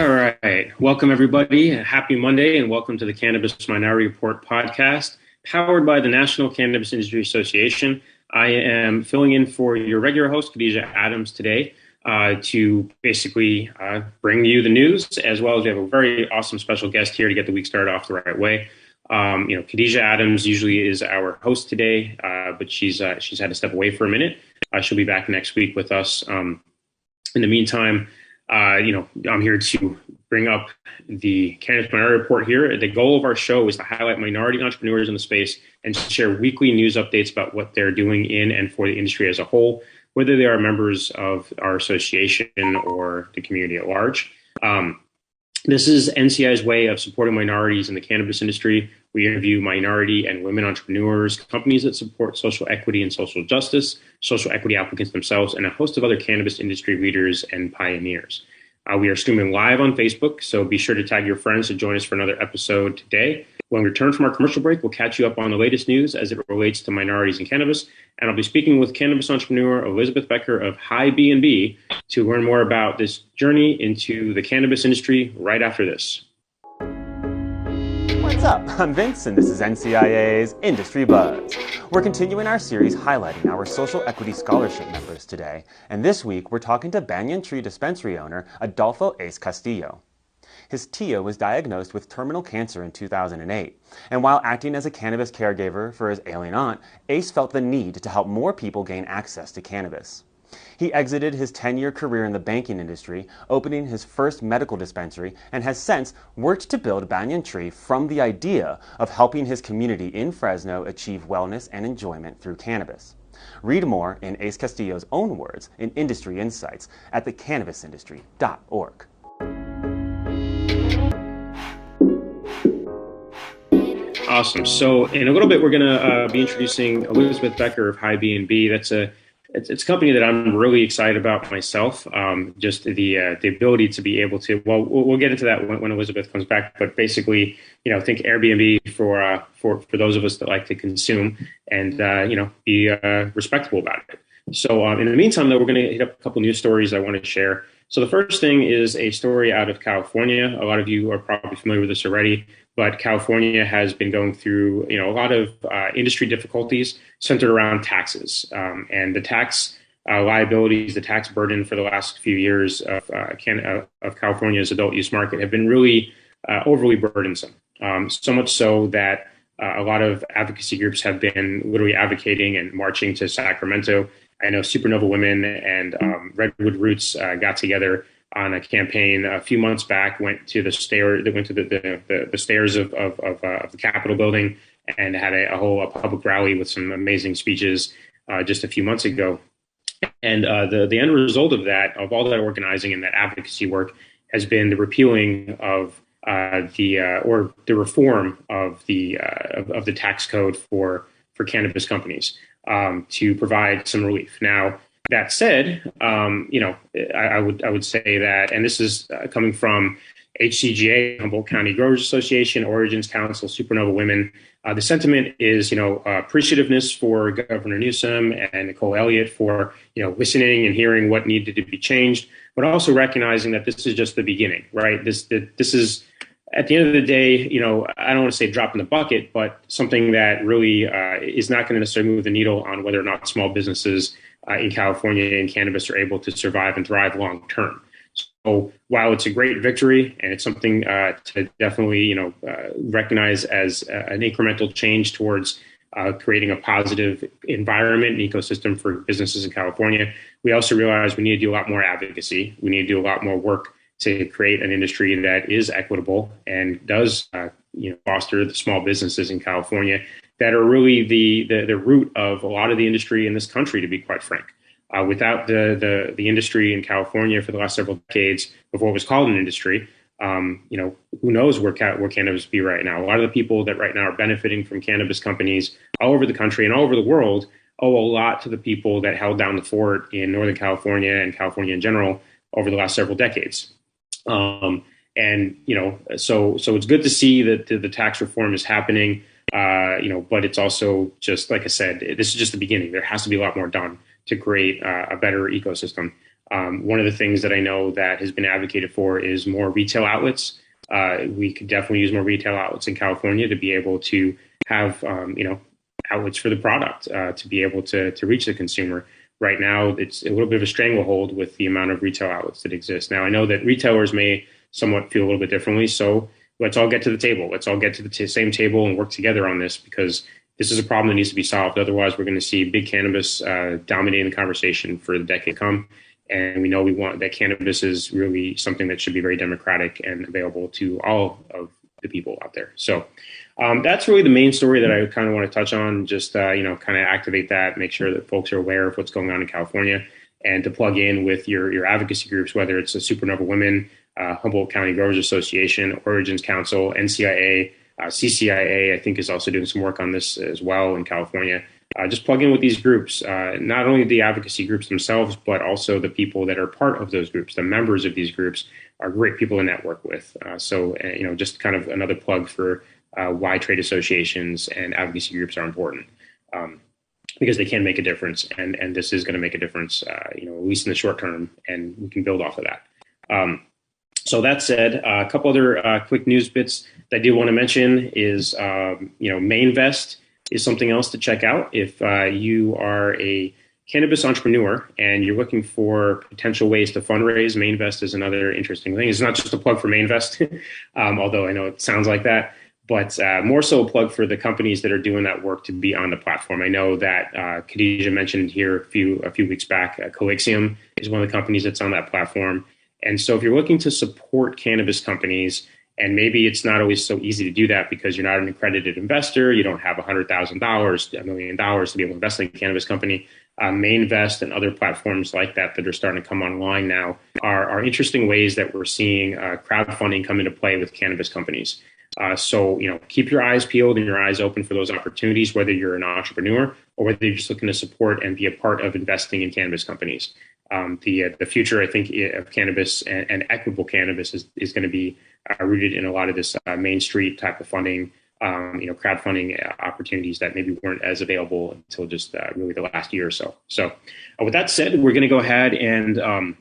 All right. Welcome, everybody. Happy Monday, and welcome to the Cannabis Minority Report podcast, powered by the National Cannabis Industry Association. I am filling in for your regular host, Khadijah Adams, today to basically bring you the news, as well as we have a very awesome special guest here to get the week started off the right way. Khadijah Adams usually is our host today, but she's had to step away for a minute. She'll be back next week with us. In the meantime, I'm here to bring up the Cannabis Minority Report here. The goal of our show is to highlight minority entrepreneurs in the space and share weekly news updates about what they're doing in and for the industry as a whole, whether they are members of our association or the community at large. This is NCIA's way of supporting minorities in the cannabis industry. We interview minority and women entrepreneurs, companies that support social equity and social justice, social equity applicants themselves, and a host of other cannabis industry leaders and pioneers. We are streaming live on Facebook, so be sure to tag your friends to join us for another episode today. When we return from our commercial break, we'll catch you up on the latest news as it relates to minorities in cannabis. And I'll be speaking with cannabis entrepreneur Elizabeth Becker of hibnb to learn more about this journey into the cannabis industry right after this. What's up? I'm Vince, and this is NCIA's Industry Buzz. We're continuing our series highlighting our social equity scholarship members today, and this week we're talking to Banyan Tree dispensary owner Adolfo Ace Castillo. His tio was diagnosed with terminal cancer in 2008, and while acting as a cannabis caregiver for his ailing aunt, Ace felt the need to help more people gain access to cannabis. He exited his 10-year career in the banking industry, opening his first medical dispensary, and has since worked to build Banyan Tree from the idea of helping his community in Fresno achieve wellness and enjoyment through cannabis. Read more in Ace Castillo's own words in Industry Insights at thecannabisindustry.org. Awesome. So in a little bit, we're going to be introducing Elizabeth Becker of hibnb. It's a company that I'm really excited about myself. Just the ability to be able to. Well, we'll get into that when Elizabeth comes back. But basically, think Airbnb for those of us that like to consume and be respectable about it. So in the meantime, though, we're going to hit up a couple news stories I want to share. So the first thing is a story out of California. A lot of you are probably familiar with this already, but California has been going through a lot of industry difficulties centered around taxes and the tax liabilities, the tax burden for the last few years of California's adult use market have been really overly burdensome. So much so that a lot of advocacy groups have been literally advocating and marching to Sacramento. I know Supernova Women and Redwood Roots got together on a campaign a few months back. Went to the stairs of the Capitol building and had a whole public rally with some amazing speeches just a few months ago. And the end result of all that organizing and that advocacy work has been the repealing of the reform of the tax code for cannabis companies. To provide some relief. Now, that said, I would say that, and this is coming from HCGA, Humboldt County Growers Association, Origins Council, Supernova Women. The sentiment is, appreciativeness for Governor Newsom and Nicole Elliott for, listening and hearing what needed to be changed, but also recognizing that this is just the beginning, right? This is. At the end of the day, I don't want to say drop in the bucket, but something that really is not going to necessarily move the needle on whether or not small businesses in California and cannabis are able to survive and thrive long term. So while it's a great victory and it's something to definitely, recognize as an incremental change towards creating a positive environment and ecosystem for businesses in California, we also realize we need to do a lot more advocacy. We need to do a lot more work to create an industry that is equitable and does foster the small businesses in California that are really the root of a lot of the industry in this country, to be quite frank. Without the industry in California for the last several decades of what was called an industry, who knows where cannabis would be right now. A lot of the people that right now are benefiting from cannabis companies all over the country and all over the world owe a lot to the people that held down the fort in Northern California and California in general over the last several decades. So it's good to see that the tax reform is happening, but it's also just, like I said, this is just the beginning. There has to be a lot more done to create a better ecosystem. One of the things that I know that has been advocated for is more retail outlets. We could definitely use more retail outlets in California to be able to have, outlets for the product to be able to reach the consumer. Right now, it's a little bit of a stranglehold with the amount of retail outlets that exist. Now, I know that retailers may somewhat feel a little bit differently. So let's all get to the table. Let's all get to the same table and work together on this, because this is a problem that needs to be solved. Otherwise, we're going to see big cannabis dominating the conversation for the decade to come. And we know we want that cannabis is really something that should be very democratic and available to all of the people out there. So that's really the main story that I kind of want to touch on. Just kind of activate that, make sure that folks are aware of what's going on in California, and to plug in with your advocacy groups, whether it's a Supernova Women, Humboldt County Growers Association, Origins Council, NCIA, CCIA. I think is also doing some work on this as well in California. Just plug in with these groups, not only the advocacy groups themselves, but also the people that are part of those groups. The members of these groups are great people to network with. So just kind of another plug for why trade associations and advocacy groups are important, because they can make a difference, and this is going to make a difference, at least in the short term, and we can build off of that. So that said, a couple other quick news bits that I do want to mention is, Mainvest is something else to check out. If you are a cannabis entrepreneur and you're looking for potential ways to fundraise, Mainvest is another interesting thing. It's not just a plug for Mainvest, although I know it sounds like that, but more so a plug for the companies that are doing that work to be on the platform. I know that Khadijah mentioned here a few weeks back, Colixium is one of the companies that's on that platform. And so if you're looking to support cannabis companies, and maybe it's not always so easy to do that because you're not an accredited investor, you don't have $100,000, $1 million to be able to invest in a cannabis company, Mainvest and other platforms like that are starting to come online now are interesting ways that we're seeing crowdfunding come into play with cannabis companies. So keep your eyes peeled and your eyes open for those opportunities, whether you're an entrepreneur or whether you're just looking to support and be a part of investing in cannabis companies. The future, I think, of cannabis and equitable cannabis is going to be rooted in a lot of this Main Street type of funding, crowdfunding opportunities that maybe weren't as available until just really the last year or so. So with that said, we're going to go ahead and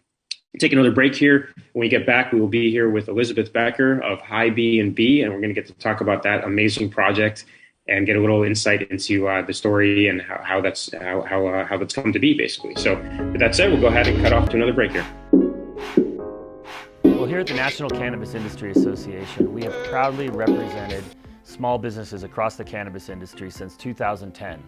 take another break here. When we get back, we will be here with Elizabeth Becker of hibnb, and we're going to get to talk about that amazing project and get a little insight into the story and how that's come to be, basically. So with that said, we'll go ahead and cut off to another break here. Well, here at the National Cannabis Industry Association, we have proudly represented small businesses across the cannabis industry since 2010.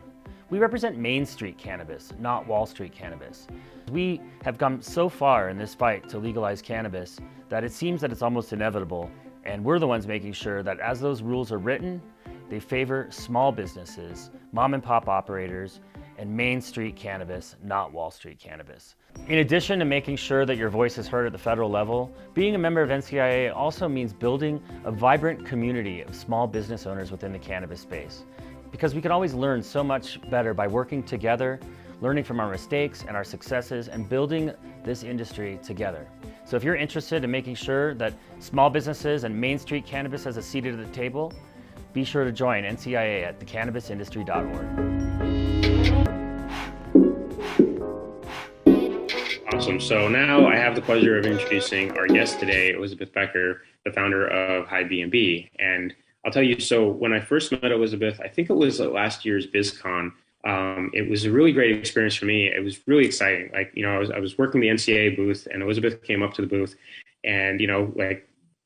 We represent Main Street cannabis, not Wall Street cannabis. We have come so far in this fight to legalize cannabis that it seems that it's almost inevitable, and we're the ones making sure that as those rules are written, they favor small businesses, mom and pop operators, and Main Street cannabis, not Wall Street cannabis. In addition to making sure that your voice is heard at the federal level, being a member of NCIA also means building a vibrant community of small business owners within the cannabis space. Because we can always learn so much better by working together, learning from our mistakes and our successes, and building this industry together. So if you're interested in making sure that small businesses and Main Street cannabis has a seat at the table, be sure to join NCIA at thecannabisindustry.org. Awesome. So now I have the pleasure of introducing our guest today, Elizabeth Becker, the founder of hibnb. And I'll tell you, so when I first met Elizabeth, I think it was at last year's BizCon. It was a really great experience for me. It was really exciting. I was working the NCAA booth, and Elizabeth came up to the booth, and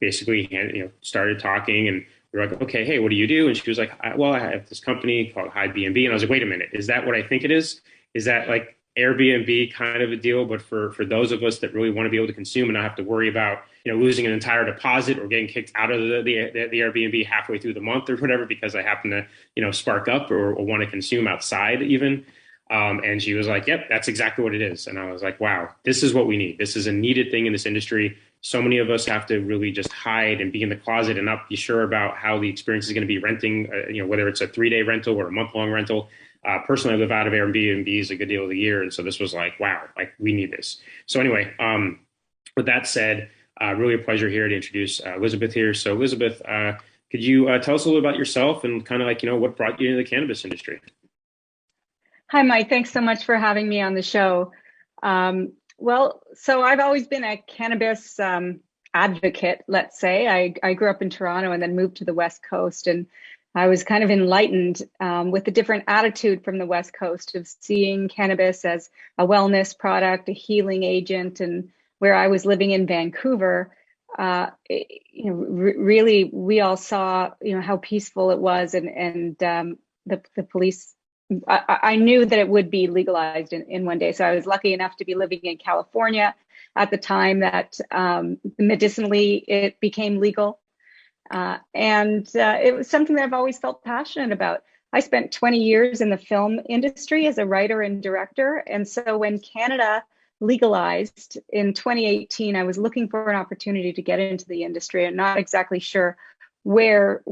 basically started talking, and we were like, okay, hey, what do you do? And she was like, I have this company called hibnb. And I was like, wait a minute, is that what I think it is? Is that like Airbnb kind of a deal, but for those of us that really want to be able to consume and not have to worry about losing an entire deposit or getting kicked out of the Airbnb halfway through the month or whatever because I happen to spark up or want to consume outside even. And she was like, yep, that's exactly what it is. And I was like, wow, this is what we need. This is a needed thing in this industry. So many of us have to really just hide and be in the closet and not be sure about how the experience is going to be renting, whether it's a 3-day rental or a month-long rental. Personally, I live out of Airbnbs a good deal of the year. And so this was like, wow, like we need this. So anyway, with that said, really a pleasure here to introduce Elizabeth here. So Elizabeth, could you tell us a little about yourself and kind of what brought you into the cannabis industry? Hi, Mike. Thanks so much for having me on the show. Well, so I've always been a cannabis advocate, let's say. I grew up in Toronto and then moved to the West Coast, and I was kind of enlightened with a different attitude from the West Coast of seeing cannabis as a wellness product, a healing agent, and where I was living in Vancouver, really, we all saw, how peaceful it was, and the police. I knew that it would be legalized in one day. So I was lucky enough to be living in California at the time that medicinally it became legal. And it was something that I've always felt passionate about. I spent 20 years in the film industry as a writer and director. And so when Canada legalized in 2018, I was looking for an opportunity to get into the industry and not exactly sure where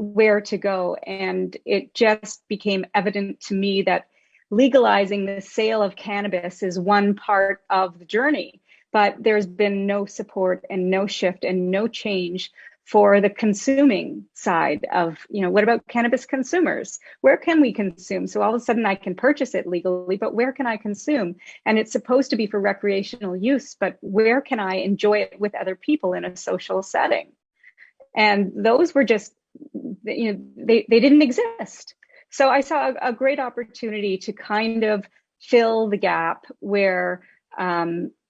to go. And it just became evident to me that legalizing the sale of cannabis is one part of the journey, but there's been no support and no shift and no change for the consuming side of, what about cannabis consumers? Where can we consume? So all of a sudden I can purchase it legally, but where can I consume? And it's supposed to be for recreational use, but where can I enjoy it with other people in a social setting? And those were just, they didn't exist. So I saw a great opportunity to kind of fill the gap where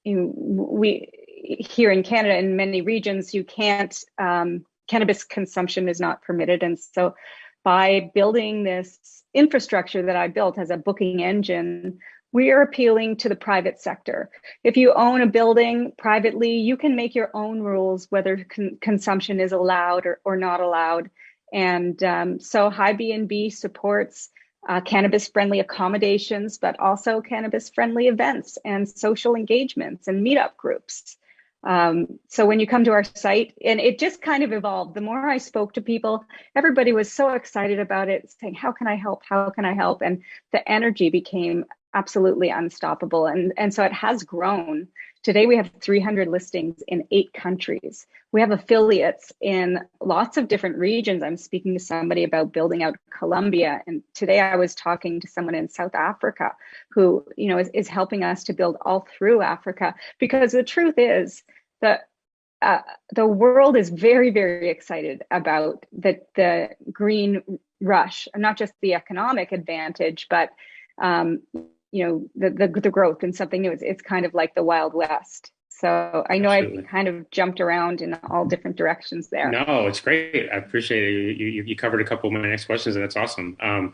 we here in Canada, in many regions, you can't, cannabis consumption is not permitted. And so by building this infrastructure that I built as a booking engine, we are appealing to the private sector. If you own a building privately, you can make your own rules whether consumption is allowed or not allowed. And so hibnb supports cannabis-friendly accommodations, but also cannabis-friendly events and social engagements and meetup groups. So when you come to our site, and it just kind of evolved. The more I spoke to people, everybody was so excited about it, saying, how can I help? How can I help? And the energy became absolutely unstoppable. And so it has grown. Today we have 300 listings in 8 countries. We have affiliates in lots of different regions. I'm speaking to somebody about building out Colombia. And today I was talking to someone in South Africa who, is helping us to build all through Africa. Because the truth is that the world is very, very excited about the green rush, not just the economic advantage, but the growth in something new. It's kind of like the Wild West. So I know Absolutely. I've kind of jumped around in all different directions there. No, it's great. I appreciate it. You covered a couple of my next questions, and that's awesome. I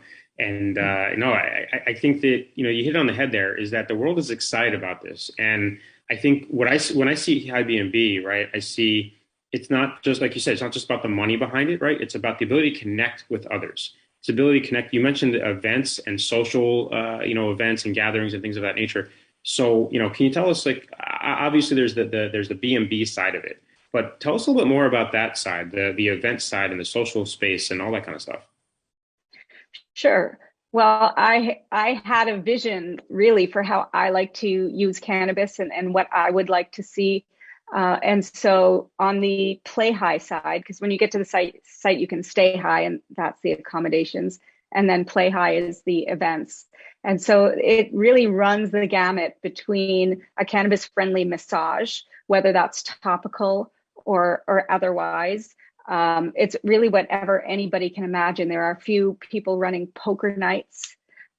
think that you hit it on the head there. Is that the world is excited about this, and I think when I see Airbnb, right, I see it's not just like you said. It's not just about the money behind it, right? It's about the ability to connect with others. It's ability to connect. You mentioned events and social, events and gatherings and things of that nature. So, can you tell us, like, obviously there's the B&B side of it, but tell us a little bit more about that side, the event side and the social space and all that kind of stuff. Sure. Well, I had a vision really for how I like to use cannabis and what I would like to see. And so on the play high side, because when you get to the site, you can stay high, and that's the accommodations. And then play high is the events. And so it really runs the gamut between a cannabis-friendly massage, whether that's topical or otherwise. It's really whatever anybody can imagine. There are a few people running poker nights,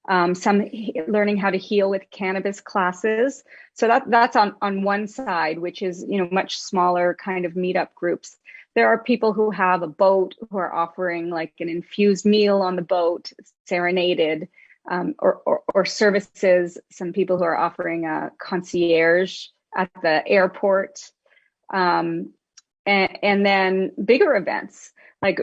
some learning how to heal with cannabis classes. So that's on one side, which is much smaller kind of meetup groups. There are people who have a boat who are offering like an infused meal on the boat, serenaded, or services. Some people who are offering a concierge at the airport, and then bigger events like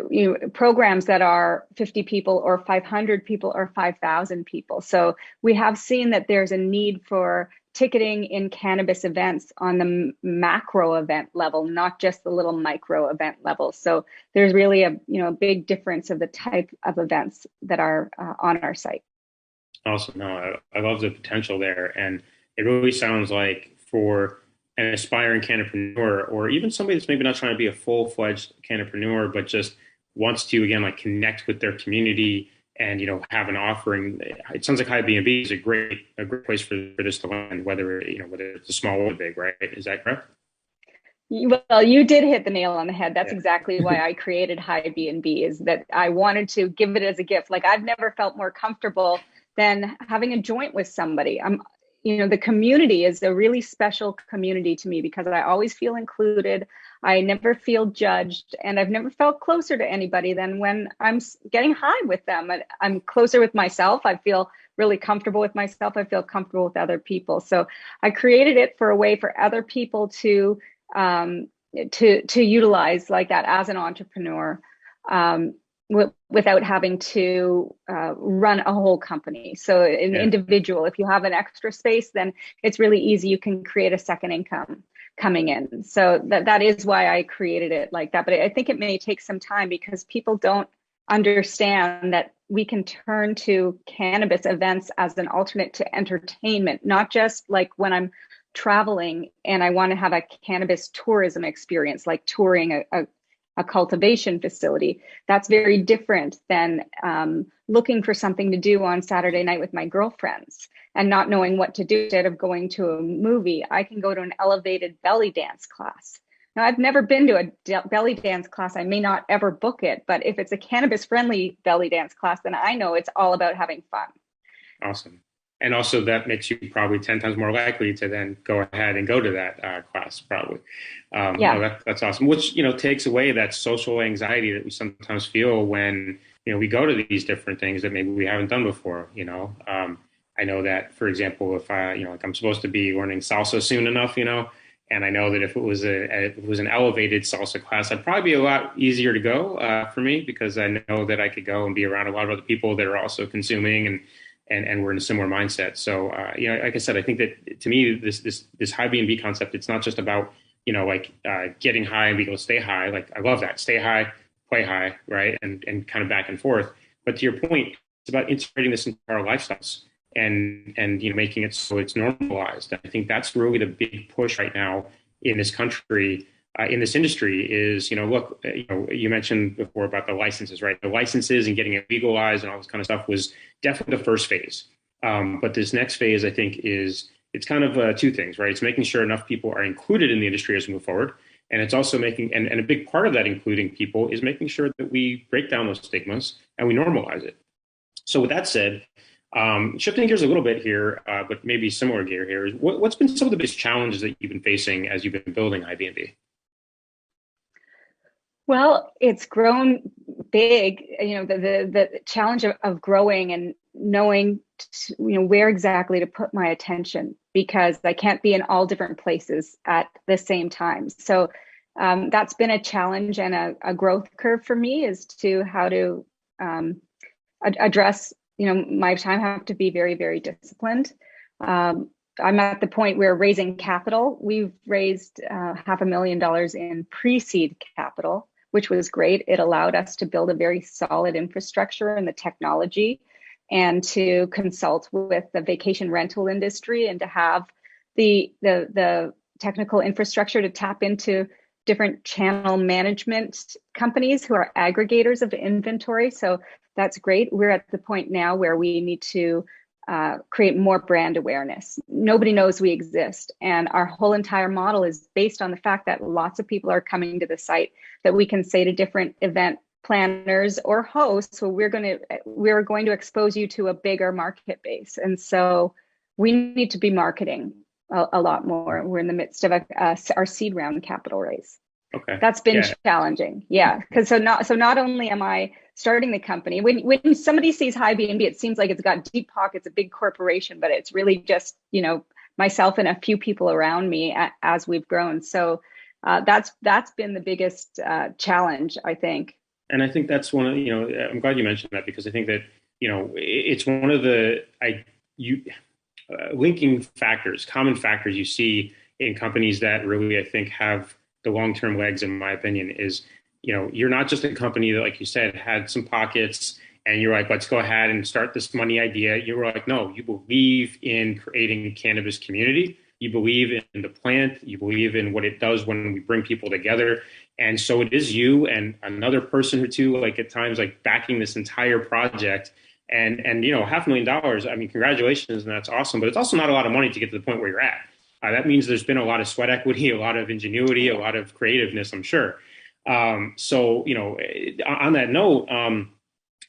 programs that are 50 people or 500 people or 5,000 people. So we have seen that there's a need for ticketing in cannabis events on the macro event level, not just the little micro event level. So there's really a big difference of the type of events that are on our site. Awesome. No, I love the potential there. And it really sounds like for an aspiring cannapreneur, or even somebody that's maybe not trying to be a full-fledged cannapreneur, but just wants to, again, like connect with their community, and have an offering. It sounds like Airbnb is a great place for this to land, whether it's a small or big, right? Is that correct? Well, you did hit the nail on the head. That's Yeah. exactly why I created hibnb, is that I wanted to give it as a gift. Like, I've never felt more comfortable than having a joint with somebody. The community is a really special community to me because I always feel included. I never feel judged, and I've never felt closer to anybody than when I'm getting high with them. I'm closer with myself. I feel really comfortable with myself. I feel comfortable with other people. So I created it for a way for other people to utilize like that as an entrepreneur, without having to run a whole company. So an individual, if you have an extra space, then it's really easy. You can create a second income coming in. So that is why I created it like that. But I think it may take some time because people don't understand that we can turn to cannabis events as an alternate to entertainment, not just like when I'm traveling and I want to have a cannabis tourism experience, like touring a cultivation facility. That's very different than looking for something to do on Saturday night with my girlfriends and not knowing what to do. Instead of going to a movie, I can go to an elevated belly dance class. Now, I've never been to a belly dance class. I may not ever book it, but if it's a cannabis friendly belly dance class, then I know it's all about having fun. Awesome. And also that makes you probably 10 times more likely to then go ahead and go to that class, probably. That's awesome. Which, takes away that social anxiety that we sometimes feel when, we go to these different things that maybe we haven't done before. I know that, for example, if like I'm supposed to be learning salsa soon enough, and I know that if it was an elevated salsa class, I'd probably be a lot easier to go for me because I know that I could go and be around a lot of other people that are also consuming and we're in a similar mindset. So, like I said, I think that to me, this hibnb concept, it's not just about, getting high and be able to stay high. Like, I love that. Stay high, play high, right? And kind of back and forth. But to your point, it's about integrating this into our lifestyles and making it so it's normalized. I think that's really the big push right now in this country, in this industry is, look, you mentioned before about the licenses, right? The licenses and getting it legalized and all this kind of stuff was definitely the first phase. But this next phase, I think, it's kind of two things, right? It's making sure enough people are included in the industry as we move forward. And it's also making, and a big part of that including people is making sure that we break down those stigmas and we normalize it. So with that said, shifting gears a little bit here, but maybe similar gear here, is what's been some of the biggest challenges that you've been facing as you've been building hibnb? Well, it's grown big. The challenge of growing and knowing, where exactly to put my attention, because I can't be in all different places at the same time. So that's been a challenge and a growth curve for me, as to how to address, my time. I have to be very, very disciplined. I'm at the point where raising capital, we've raised $500,000 in pre-seed capital, which was great. It allowed us to build a very solid infrastructure in the technology and to consult with the vacation rental industry and to have the technical infrastructure to tap into different channel management companies who are aggregators of inventory. So that's great. We're at the point now where we need to create more brand awareness. Nobody knows we exist. And our whole entire model is based on the fact that lots of people are coming to the site, that we can say to different event planners or hosts, so we're going to expose you to a bigger market base. And so we need to be marketing a lot more. We're in the midst of our seed round capital raise. Okay. That's been challenging. Yeah. Because so not only am I starting the company, when somebody sees hibnb, it seems like it's got deep pockets, a big corporation, but it's really just, myself and a few people around me as we've grown. So that's been the biggest challenge, I think. And I think that's one of, I'm glad you mentioned that, because I think that, it's one of the linking factors, common factors you see in companies that really, I think, have the long-term legs, in my opinion, is, you're not just a company that, like you said, had some pockets and you're like, let's go ahead and start this money idea. You were like, no, you believe in creating cannabis community. You believe in the plant. You believe in what it does when we bring people together. And so it is you and another person or two, like at times, like backing this entire project. And $500,000. I mean, congratulations, and that's awesome. But it's also not a lot of money to get to the point where you're at. That means there's been a lot of sweat equity, a lot of ingenuity, a lot of creativeness, I'm sure. On that note,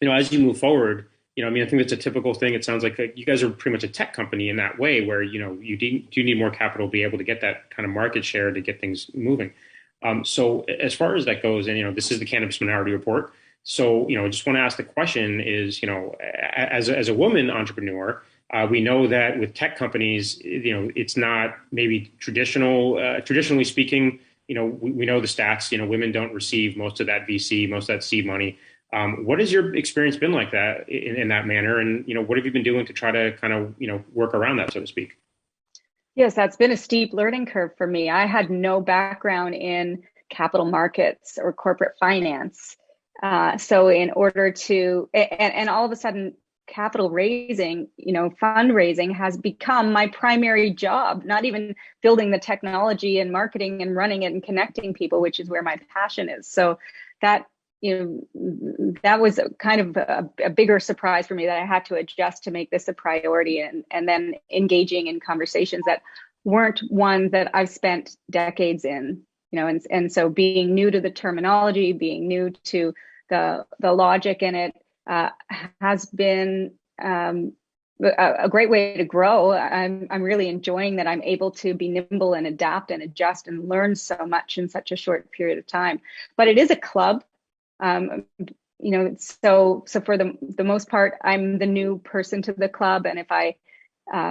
as you move forward, I mean, I think that's a typical thing. It sounds like you guys are pretty much a tech company in that way, where do need more capital to be able to get that kind of market share to get things moving. So as far as that goes, and this is the Cannabis Minority Report. So just want to ask the question is, as a woman entrepreneur, we know that with tech companies, it's not maybe traditionally speaking. We know the stats. Women don't receive most of that VC, most of that seed money. What has your experience been like that in that manner? And, what have you been doing to try to kind of, work around that, so to speak? Yes, that's been a steep learning curve for me. I had no background in capital markets or corporate finance. So in order to, and all of a sudden, capital raising, fundraising has become my primary job, not even building the technology and marketing and running it and connecting people, which is where my passion is. So that, that was kind of a bigger surprise for me, that I had to adjust to make this a priority, and then engaging in conversations that weren't ones that I've spent decades in, and so being new to the terminology, being new to the logic in it, has been a great way to grow. I'm really enjoying that I'm able to be nimble and adapt and adjust and learn so much in such a short period of time. But it is a club. So for the most part, I'm the new person to the club, and if I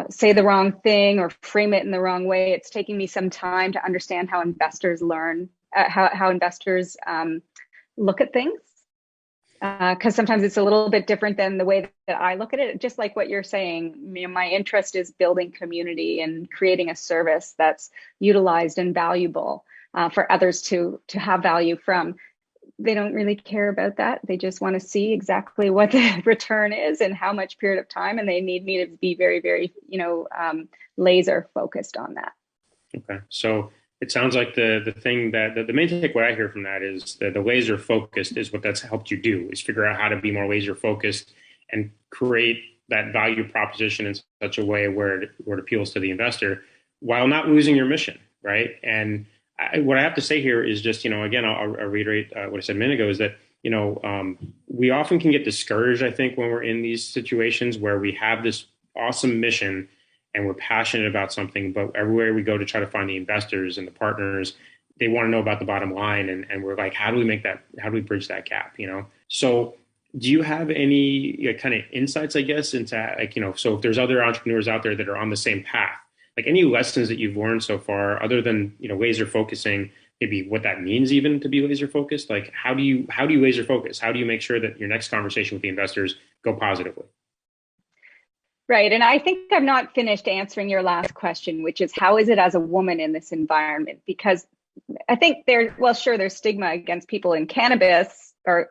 say the wrong thing or frame it in the wrong way, it's taking me some time to understand how investors learn, how investors look at things. Because sometimes it's a little bit different than the way that I look at it. Just like what you're saying, my interest is building community and creating a service that's utilized and valuable for others to have value from. They don't really care about that. They just want to see exactly what the return is and how much period of time, and they need me to be very, very, laser focused on that. Okay, so it sounds like the thing that the main takeaway I hear from that is that the laser focused is what that's helped you do, is figure out how to be more laser focused and create that value proposition in such a way where it appeals to the investor while not losing your mission, right? And what I have to say here is just, again, I'll reiterate what I said a minute ago, is that, we often can get discouraged, I think, when we're in these situations where we have this awesome mission and we're passionate about something, but everywhere we go to try to find the investors and the partners, they want to know about the bottom line. And we're like, how do we bridge that gap, So do you have any kind of insights, I guess, into so if there's other entrepreneurs out there that are on the same path, like any lessons that you've learned so far, other than, laser focusing, maybe what that means even to be laser focused? Like, how do you laser focus? How do you make sure that your next conversation with the investors go positively? Right. And I think I've not finished answering your last question, which is, how is it as a woman in this environment? Because I think there's stigma against people in cannabis, or,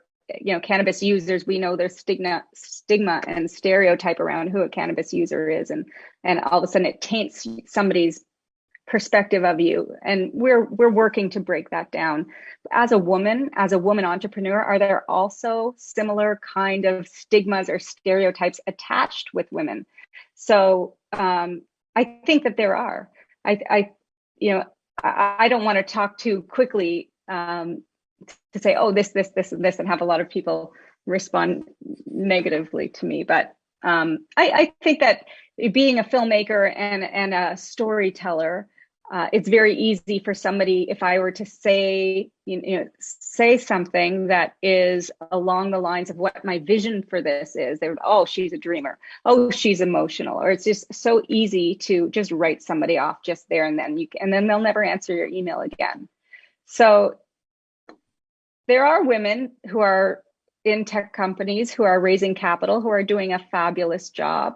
cannabis users. We know there's stigma and stereotype around who a cannabis user is. And all of a sudden it taints somebody's perspective of you. And we're working to break that down. As a woman entrepreneur, are there also similar kind of stigmas or stereotypes attached with women? So I think that there are. I don't want to talk too quickly to say, oh, this, and have a lot of people respond negatively to me. But I think that being a filmmaker and a storyteller, it's very easy for somebody, if I were to say something that is along the lines of what my vision for this is, they would, oh, she's a dreamer. Oh, she's emotional. Or it's just so easy to just write somebody off just there and then. And then they'll never answer your email again. So there are women who are in tech companies, who are raising capital, who are doing a fabulous job.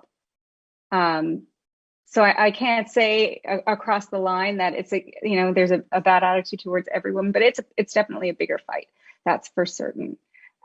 So I can't say across the line that it's there's a bad attitude towards everyone, but it's definitely a bigger fight. That's for certain.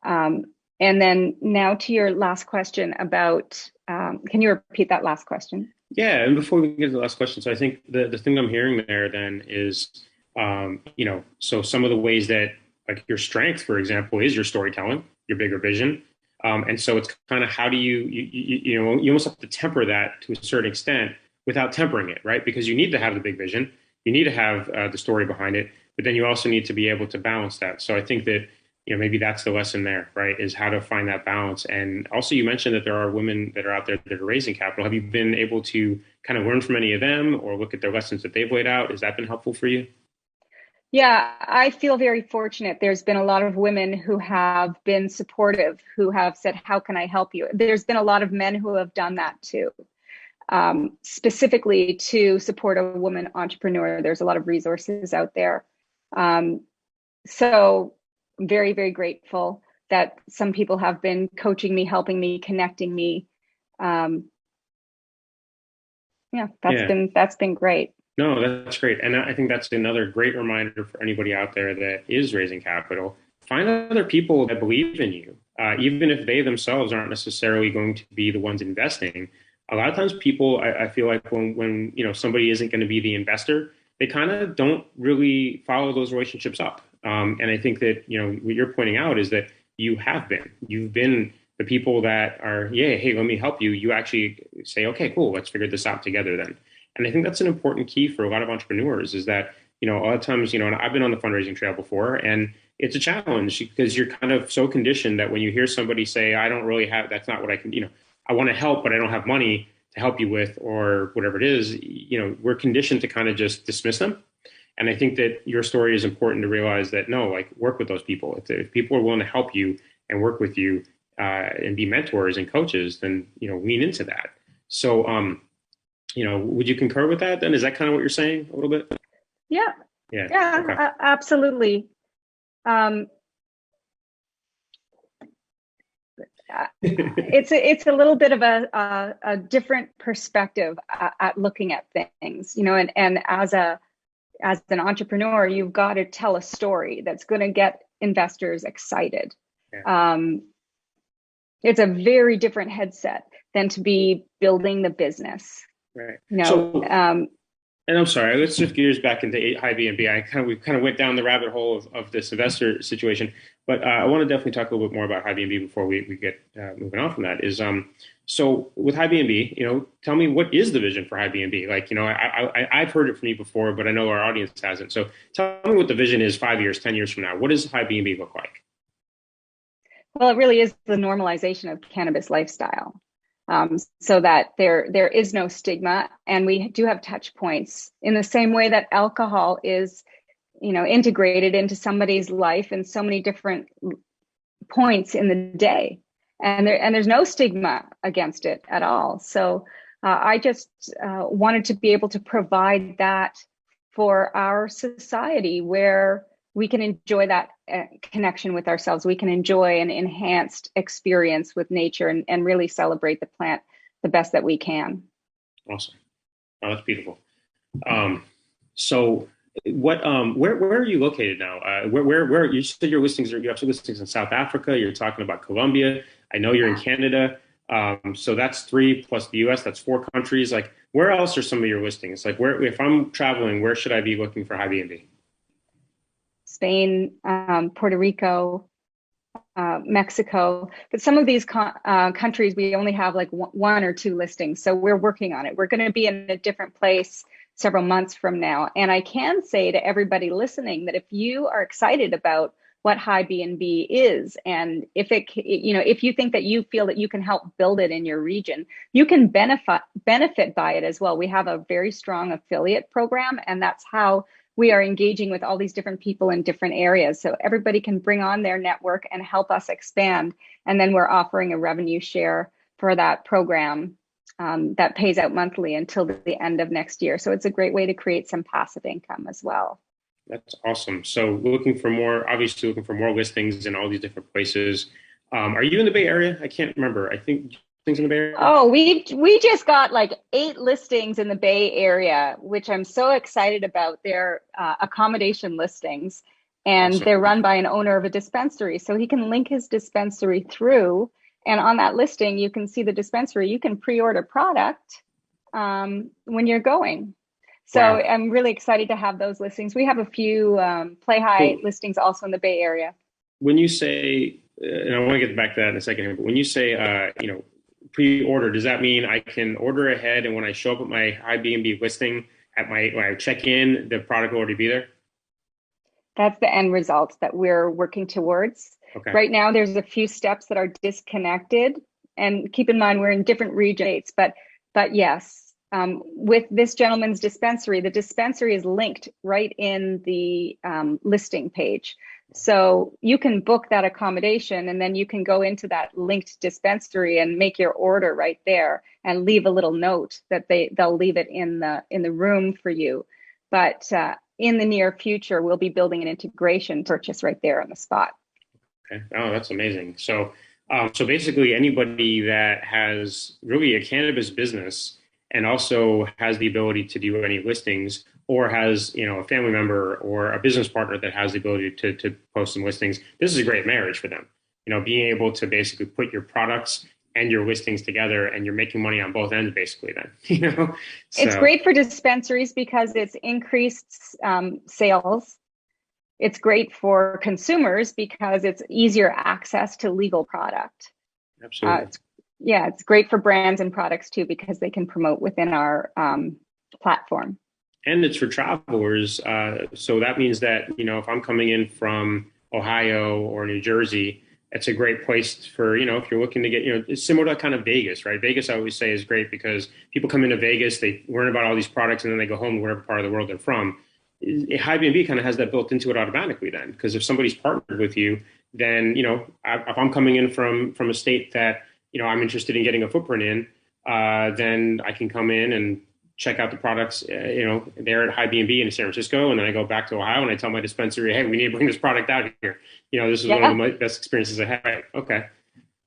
And then now to your last question about, can you repeat that last question? Yeah, and before we get to the last question, so I think the thing I'm hearing there then is, so some of the ways that, like, your strength, for example, is your storytelling, your bigger vision. And so it's kind of how do you almost have to temper that to a certain extent without tempering it, right? Because you need to have the big vision, you need to have the story behind it, but then you also need to be able to balance that. So I think that maybe that's the lesson there, right? Is how to find that balance. And also, you mentioned that there are women that are out there that are raising capital. Have you been able to kind of learn from any of them or look at their lessons that they've laid out? Has that been helpful for you? Yeah, I feel very fortunate. There's been a lot of women who have been supportive, who have said, "How can I help you?" There's been a lot of men who have done that too, specifically to support a woman entrepreneur. There's a lot of resources out there. So I'm very, very grateful that some people have been coaching me, helping me, connecting me. Um, yeah, Yeah. that's been great. No, that's great. And I think that's another great reminder for anybody out there that is raising capital. Find other people that believe in you, even if they themselves aren't necessarily going to be the ones investing. A lot of times people, I feel like when somebody isn't going to be the investor, they kind of don't really follow those relationships up. And I think that, what you're pointing out is that you've been the people that are, yeah, hey, let me help you. You actually say, okay, cool, let's figure this out together then. And I think that's an important key for a lot of entrepreneurs is that, a lot of times, and I've been on the fundraising trail before, and it's a challenge because you're kind of so conditioned that when you hear somebody say, I don't really have, that's not what I can, I want to help, but I don't have money to help you with, or whatever it is, we're conditioned to kind of just dismiss them. And I think that your story is important to realize that no, like work with those people. If people are willing to help you and work with you and be mentors and coaches, then, lean into that. So, would you concur with that then? Is that kind of what you're saying a little bit? Yeah, Yeah. yeah, Okay. absolutely. Um, it's a little bit of a different perspective at looking at things, and as an entrepreneur, you've got to tell a story that's going to get investors excited. Yeah. It's a very different headset than to be building the business. Right. You know, So, and I'm sorry, let's shift gears back into hibnb. We kind of went down the rabbit hole of this investor situation, but I want to definitely talk a little bit more about hibnb before we get moving on from that. So with hibnb, tell me, what is the vision for hibnb? Like, I've heard it from you before, but I know our audience hasn't. So tell me what the vision is 5 years, 10 years from now. What does hibnb look like? well, it really is the normalization of cannabis lifestyle. So that there is no stigma, and we do have touch points in the same way that alcohol is, integrated into somebody's life in so many different points in the day, and there's no stigma against it at all. So I just wanted to be able to provide that for our society where we can enjoy that connection with ourselves. We can enjoy an enhanced experience with nature and really celebrate the plant the best that we can. Awesome. Oh, that's beautiful. So where are you located now? Where you said your listings you have some listings in South Africa. You're talking about Colombia. I know you're in Canada. So that's three plus the US, that's four countries. Like, where else are some of your listings? Like, where, if I'm traveling, where should I be looking for hibnb? Spain, Puerto Rico, Mexico. But some of these countries, we only have like one or two listings. So we're working on it. We're going to be in a different place several months from now. And I can say to everybody listening that if you are excited about what hibnb is, and if you think that you feel that you can help build it in your region, you can benefit by it as well. We have a very strong affiliate program, and that's how we are engaging with all these different people in different areas. So everybody can bring on their network and help us expand. And then we're offering a revenue share for that program that pays out monthly until the end of next year. So it's a great way to create some passive income as well. That's awesome. So obviously looking for more listings in all these different places. Are you in the Bay Area? I can't remember. I think things in the Bay Area. Oh, we just got like 8 listings in the Bay Area, which I'm so excited about. They're accommodation listings, and Awesome. they're run by an owner of a dispensary. So he can link his dispensary through, and on that listing, you can see the dispensary. You can pre-order product when you're going. So Wow. I'm really excited to have those listings. We have a few Play High So listings also in the Bay Area. when you say and I want to get back to that in a second here, but when you say, pre-order, does that mean I can order ahead and when I show up at my Airbnb listing when I check in, the product will already be there? That's the end result that we're working towards. Okay. Right now, there's a few steps that are disconnected, and keep in mind we're in different regions. But yes, with this gentleman's dispensary, the dispensary is linked right in the listing page. So you can book that accommodation, and then you can go into that linked dispensary and make your order right there, and leave a little note that they'll leave it in the room for you. But in the near future, we'll be building an integration purchase right there on the spot. Okay. Oh, that's amazing. So basically, anybody that has really a cannabis business and also has the ability to do any listings, or has a family member or a business partner that has the ability to post some listings, this is a great marriage for them. Being able to basically put your products and your listings together, and you're making money on both ends, basically. Then It's great for dispensaries because it's increased sales. It's great for consumers because it's easier access to legal product. Absolutely. It's great for brands and products too because they can promote within our platform. And it's for travelers. So that means that, if I'm coming in from Ohio or New Jersey, it's a great place for, if you're looking to get, it's similar to kind of Vegas, right? Vegas, I always say, is great because people come into Vegas, they learn about all these products, and then they go home to whatever part of the world they're from. Hibnb kind of has that built into it automatically then, because if somebody's partnered with you, then, if I'm coming in from a state that, I'm interested in getting a footprint in, then I can come in and check out the products, there at Hibnb in San Francisco. And then I go back to Ohio and I tell my dispensary, hey, we need to bring this product out here. This is one of the best experiences I had. Right. Okay.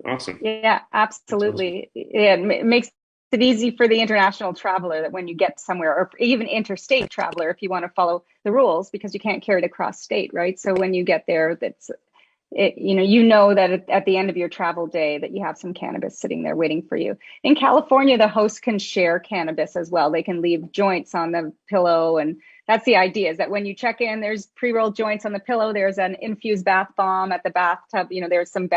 Awesome. Yeah, absolutely. It makes it easy for the international traveler that when you get somewhere, or even interstate traveler, if you want to follow the rules, because you can't carry it across state, right? So when you get there, that at the end of your travel day that you have some cannabis sitting there waiting for you. In California, the host can share cannabis as well. They can leave joints on the pillow, and that's the idea, is that when you check in, there's pre-rolled joints on the pillow, there's an infused bath bomb at the bathtub, there's some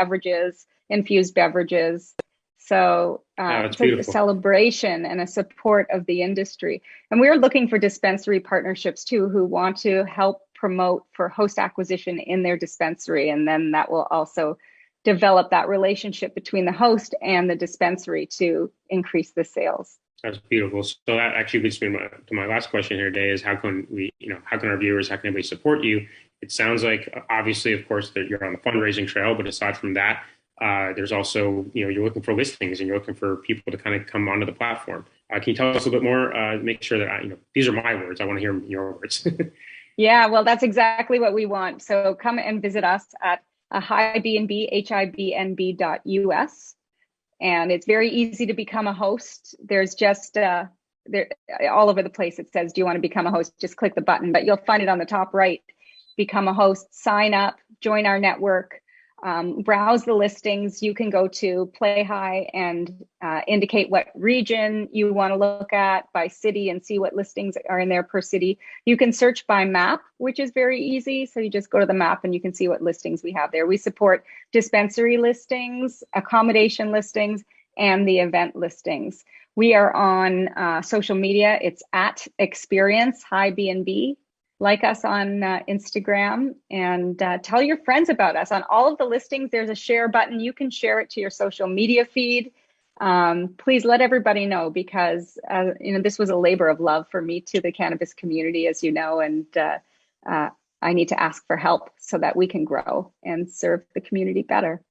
infused beverages. So it's a celebration and a support of the industry. And we're looking for dispensary partnerships too, who want to help promote for host acquisition in their dispensary. And then that will also develop that relationship between the host and the dispensary to increase the sales. That's beautiful. So that actually leads me to my last question here today is how can our viewers, how can everybody support you? It sounds like, obviously, of course, that you're on the fundraising trail, but aside from that, there's also, you're looking for listings and you're looking for people to kind of come onto the platform. Can you tell us a little bit more, make sure that, these are my words. I want to hear your words. Yeah, well, that's exactly what we want. So come and visit us at hibnb, hibnb.us. And it's very easy to become a host. There's just there all over the place. It says, do you want to become a host? Just click the button, but you'll find it on the top right. Become a host, sign up, join our network, browse the listings. You can go to Play High and indicate what region you want to look at by city and see what listings are in there per city. You can search by map, which is very easy. So you just go to the map and you can see what listings we have there. We support dispensary listings, accommodation listings, and the event listings. We are on social media. It's at Experience Hibnb. Like us on Instagram, and tell your friends about us. On all of the listings, there's a share button. You can share it to your social media feed. Please let everybody know, because this was a labor of love for me to the cannabis community, as you know, and I need to ask for help so that we can grow and serve the community better.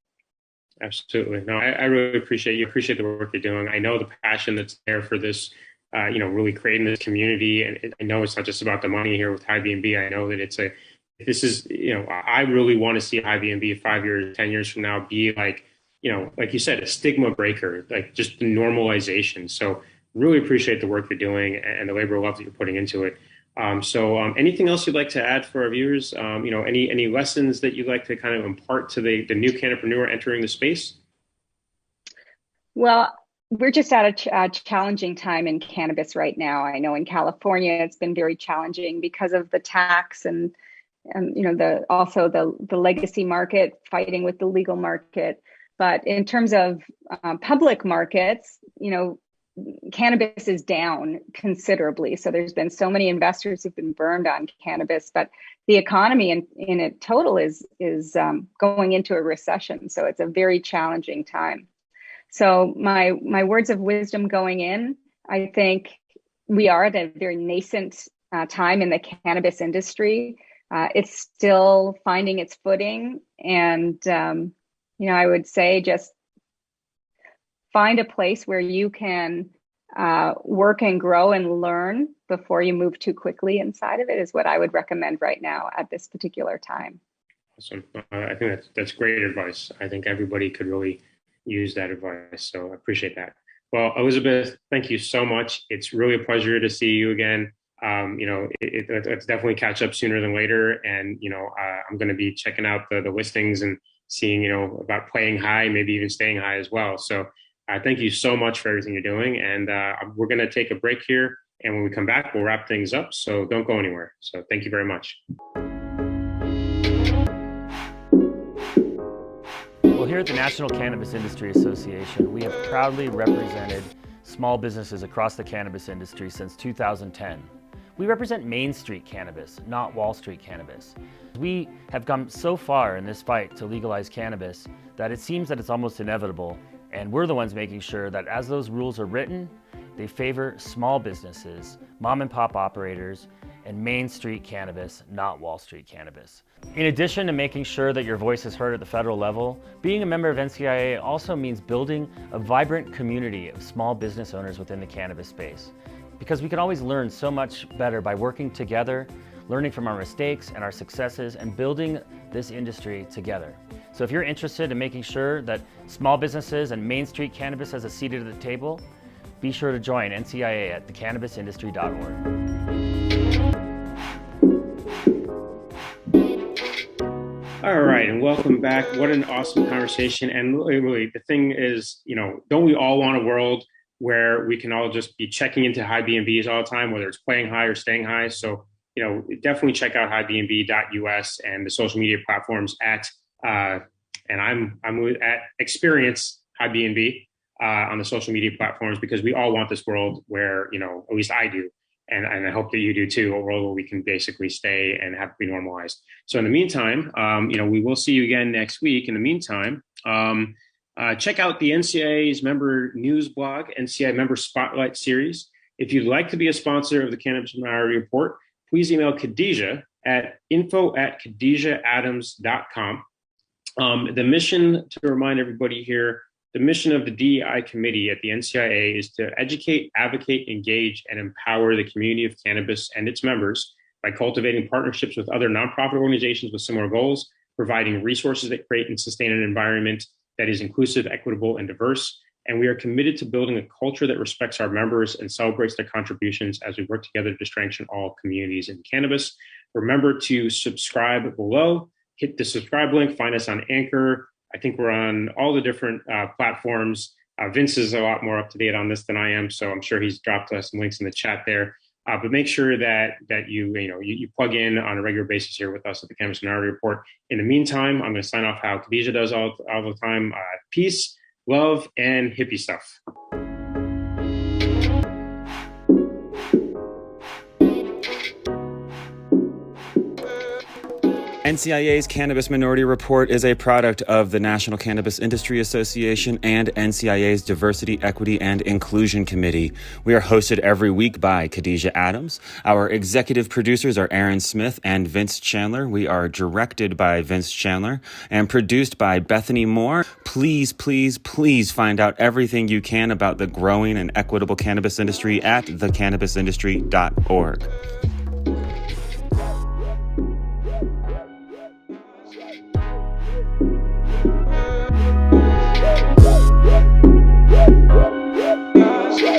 Absolutely. No, I really appreciate you. Appreciate the work you're doing. I know the passion that's there for this. Really creating this community. And I know it's not just about the money here with Hibnb. I know that I really want to see Hibnb 5 years, 10 years from now be like you said, a stigma breaker, like just the normalization. So really appreciate the work you're doing and the labor of love that you're putting into it. So anything else you'd like to add for our viewers? Any lessons that you'd like to kind of impart to the new cannapreneur entering the space? Well, we're just at a challenging time in cannabis right now. I know in California, it's been very challenging because of the tax and also the legacy market fighting with the legal market. But in terms of public markets, cannabis is down considerably. So there's been so many investors who've been burned on cannabis, but the economy in a total is going into a recession. So it's a very challenging time. So my words of wisdom going in, I think we are at a very nascent time in the cannabis industry. It's still finding its footing, and I would say just find a place where you can work and grow and learn before you move too quickly inside of it is what I would recommend right now at this particular time. Awesome. I think that's great advice. I think everybody could really use that advice. So I appreciate that. Well, Elizabeth, thank you so much. It's really a pleasure to see you again. It's definitely catch up sooner than later. And, I'm going to be checking out the listings and seeing, about playing high, maybe even staying high as well. So thank you so much for everything you're doing. And we're going to take a break here. And when we come back, we'll wrap things up. So don't go anywhere. So thank you very much. Well, here at the National Cannabis Industry Association, we have proudly represented small businesses across the cannabis industry since 2010. We represent Main Street cannabis, not Wall Street cannabis. We have come so far in this fight to legalize cannabis that it seems that it's almost inevitable, and we're the ones making sure that as those rules are written, they favor small businesses, mom and pop operators, and Main Street cannabis, not Wall Street cannabis. In addition to making sure that your voice is heard at the federal level, being a member of NCIA also means building a vibrant community of small business owners within the cannabis space. Because we can always learn so much better by working together, learning from our mistakes and our successes, and building this industry together. So if you're interested in making sure that small businesses and Main Street cannabis has a seat at the table, be sure to join NCIA at thecannabisindustry.org. All right, and welcome back. What an awesome conversation. And really, the thing is, don't we all want a world where we can all just be checking into hibnbs all the time, whether it's playing high or staying high? So, definitely check out hibnb.us and the social media platforms and I'm at Experience Hibnb on the social media platforms, because we all want this world where, at least I do. And I hope that you do too, a world where we can basically stay and have to be normalized. So in the meantime, we will see you again next week. In the meantime, check out the NCIA's member news blog, NCIA Member Spotlight Series. If you'd like to be a sponsor of the Cannabis Minority Report, please email Khadijah at info@khadijahadams.com. The mission, to remind everybody here, the mission of the DEI committee at the NCIA is to educate, advocate, engage, and empower the community of cannabis and its members by cultivating partnerships with other nonprofit organizations with similar goals, providing resources that create and sustain an environment that is inclusive, equitable, and diverse. And we are committed to building a culture that respects our members and celebrates their contributions as we work together to strengthen all communities in cannabis. Remember to subscribe below, hit the subscribe link, find us on Anchor. I think we're on all the different platforms. Vince is a lot more up to date on this than I am, so I'm sure he's dropped us some links in the chat there. But make sure that you plug in on a regular basis here with us at the Cannabis Minority Report. In the meantime, I'm going to sign off how Khadijah does all the time. Peace, love, and hippie stuff. NCIA's Cannabis Minority Report is a product of the National Cannabis Industry Association and NCIA's Diversity, Equity, and Inclusion Committee. We are hosted every week by Khadijah Adams. Our executive producers are Aaron Smith and Vince Chandler. We are directed by Vince Chandler and produced by Bethany Moore. Please, please, please find out everything you can about the growing and equitable cannabis industry at thecannabisindustry.org.